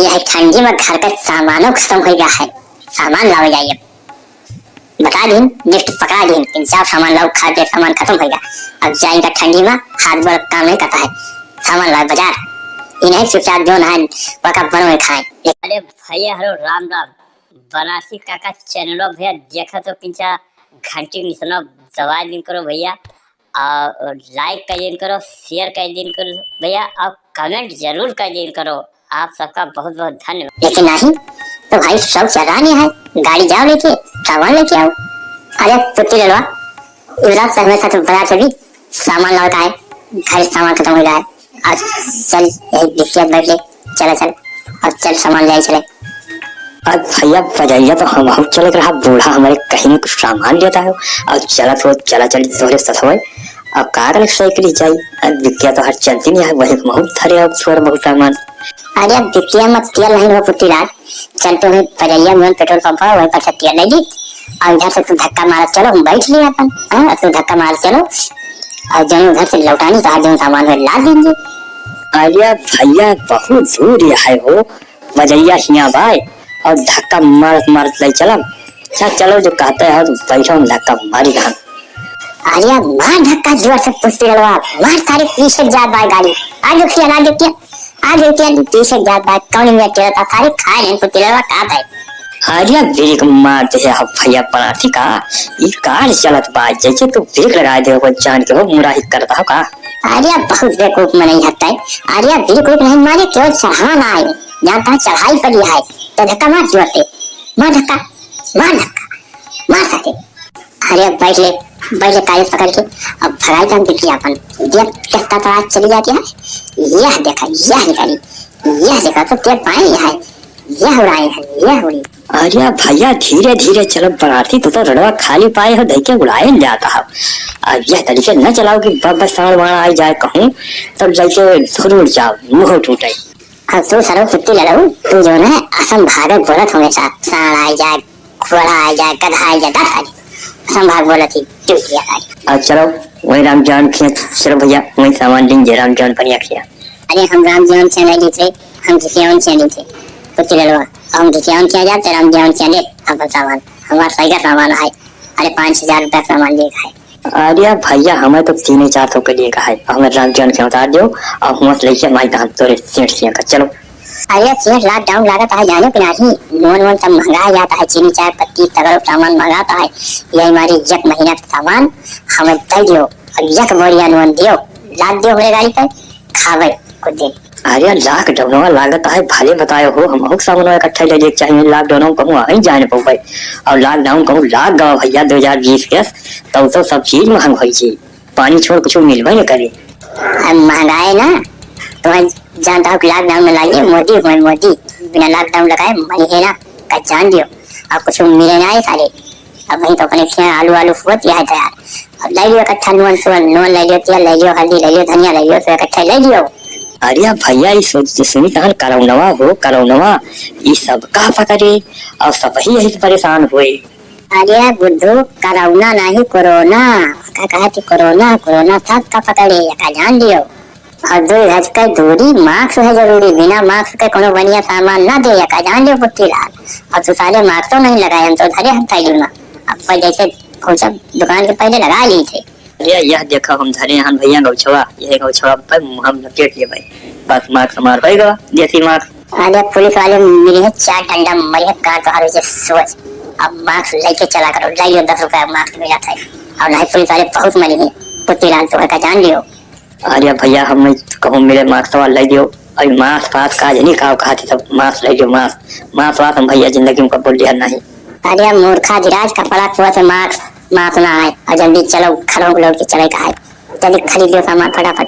यह ठंडी में घर का सामानों खत्म हो गया है, सामान लाओ जाइए। बता दिन लिस्ट पकड़ा दिन, इन सब सामान लाओ, खा के सामान खत्म हो गया। अब जाएगा ठंडी में, हाथ बड़ काम नहीं करता है, सामान लाओ बाजार। इन्हें चुपचाप जो ना पका बनो में खाए। अरे भैया हेलो राम राम, बनारसी काका चैनलों भैया देखा तो पिंचा घंटी निशाना दबा दिन करो भैया, और लाइक कर दिन करो, शेयर कर दिन करो भैया, और कमेंट जरूर कर दिन करो। आप सबका बहुत बहुत धन्यवाद। लेकिन नहीं तो भाई सब चलाने है, गाड़ी जाओ लेके, सामान लेके आओ। अरे पुत्ती ले लो, युवराज से हमेशा तो बाजार से भी सामान लौटा है, घर सामान खत्म हो गया है। आज चल यही दिक्कत बैठ ले, चला चल और चल सामान ले चले। अब भैया बजाइया तो हम चले रहा, बूढ़ा हमारे कहीं न कुछ सामान लेता है और चला तो चला चल थोड़े ससवे अब कार साइकिल जाई। अब दिक्कत तो हर चलती नहीं है, वही बहुत थरे अब छोड़ बहुत सामान। अरे अब दिक्कत मत तेल नहीं हो पुत्ती रात, चल तो बजाइया में पेट्रोल पंप है, वहीं पर से तेल ले ली और इधर से तू धक्का मार चलो, हम बैठ लिए अपन। हाँ तू धक्का मार चलो और जब उधर से लौटानी तो जो सामान है ला देंगे। अरे भैया बहुत दूर है हो बजैया हिया भाई, और धक्का मारत मारत ले चलम। चलो जो कहते है बैठो धक्का मारी रहा। अरे मार धक्का जोर से पुष्टि लड़वा, मार सारे पीछे जात बाय गाड़ी आज देखिए ना देखिए आज देखिए पीछे जात बाय कौन में तेरा सारे खाए नहीं पुष्टि लड़वा का है। अरे ब्रेक मारते है अब भैया पराठी का ये कार चलत बा, जैसे तू ब्रेक लगा दे हो जान के हो मुरा ही करता हो का। अरे बहुत बेवकूफ में नहीं हटता है, अरे बिल्कुल नहीं मारे क्यों चढ़ान आए जानता चढ़ाई पड़ी है तो धक्का मार जोर से, मार धक्का मार सके। अरे बैठ ले कागज पकड़ के अब भगाई का दिखी अपन देख कहता तो आज चली जाती है। यह देखा यह निकाली यह देखा तो तेरे पाए है, यह उड़ाए है यह उड़ी। अरे भैया धीरे धीरे चलो बनारसी तो रड़वा खाली पाए हो देखे उड़ाए जाता है। और यह तरीके न चलाओ कि बस साड़ वाड़ा आ जाए कहूँ तब जाके जरूर जाओ मुँह टूटे। अब तू सरो कुत्ती लड़ाऊ, तू जो है असम भागत बोलत हमेशा, साड़ आ जाए घोड़ा आ जाए गधा आ जाए दस संभाग बोला थी टूट गया गाड़ी। अब चलो वही राम जान खिया, चलो भैया वही सामान लेंगे राम जान पर खिया। अरे हम राम जीवन से नहीं थे, हम किसी और से नहीं थे कुत्ती लड़वा, हम किसी और किया जाते राम जीवन से ले अपन सामान हमारा सही का सामान है। अरे 5,000 रुपया सामान ले है। अरे भैया हमें तो 3-4 के लिए है, हमें राम जान के उतार दो और हम लेके माई कहां तोरे सेठ सिया का चलो। अरे 6 लाख डाउन लागत है जाने कि नहीं, लोन सब महंगा जाता है, चीनी चाय पत्ती तगड़ सामान मंगाता है। ये हमारी एक महीना का सामान हमें दे दियो और एक बोरिया लोन दियो, लाद दियो हमारे गाड़ी पर खावे कुछ दिन। अरे लॉकडाउन लागत है भाले बताए हो, हम सामान इकट्ठा ले लेके चाहिए। लॉकडाउन कहूँ आई जाने पो भाई, और लॉकडाउन कहूँ लाग गवा भैया 2020 के तब तो सब चीज महंग हो, पानी छोड़ कुछ मिलवा नहीं करे। महंगाई ना तो जानता हूँ लॉकडाउन में लाइए मोदी बिना लॉकडाउन लगाए मरी ना का जान दियो, अब कुछ मिले ना सारे। अब वही तो अपने आलू हुआ है तैयार, अब ले लियो इकट्ठा नून ले लियो, तेल ले लियो, हल्दी ले लियो, धनिया ले लियो, तो इकट्ठा ले लियो। अरे भैया सुनी कहां करौनवा ये सब का पकड़े और सब ही यही परेशान हुए। अरे बुद्धू करौना नहीं कोरोना का कहती, कोरोना सब का पकड़े का जान दियो। और 2 गज का दूरी मास्क है जरूरी, बिना मास्क के कोनो बढ़िया सामान ना दे का जान दियो पुत्ती लाल। और तू सारे मास्क तो नहीं लगाए, हम तो धरे हम थैली में अब जैसे दुकान के पहले लगा ली थे। अरे यह देखो हम धरे हैं भैया गौछवा, यह गौछवा पर हम लपेट लिए भाई, बस मार्क्स हमार हो गया देसी मार्क्स। अरे पुलिस वाले मिले हैं 4 डंडा मरी है कार तो हर सोच, अब मार्क्स लेके चला करो, लाइयो 10 रुपया मार्क्स मिला था। और नहीं पुलिस वाले बहुत मरी है पुत्ती लाल तो का जान लियो। अरे भैया हम कहूँ मेरे मार्क्स वाला ले दियो, अभी मार्क्स पास काज नहीं खाते सब मार्क्स ले दियो, मार्क्स वास हम भैया जिंदगी में कबूल लिया नहीं। अरे मूर्खा धीराज का पड़ा हुआ से मार्क्स ना है, और जल्दी चलो खड़ो लौट के चले का है, जल्दी खरीद लो सामान फटाफट।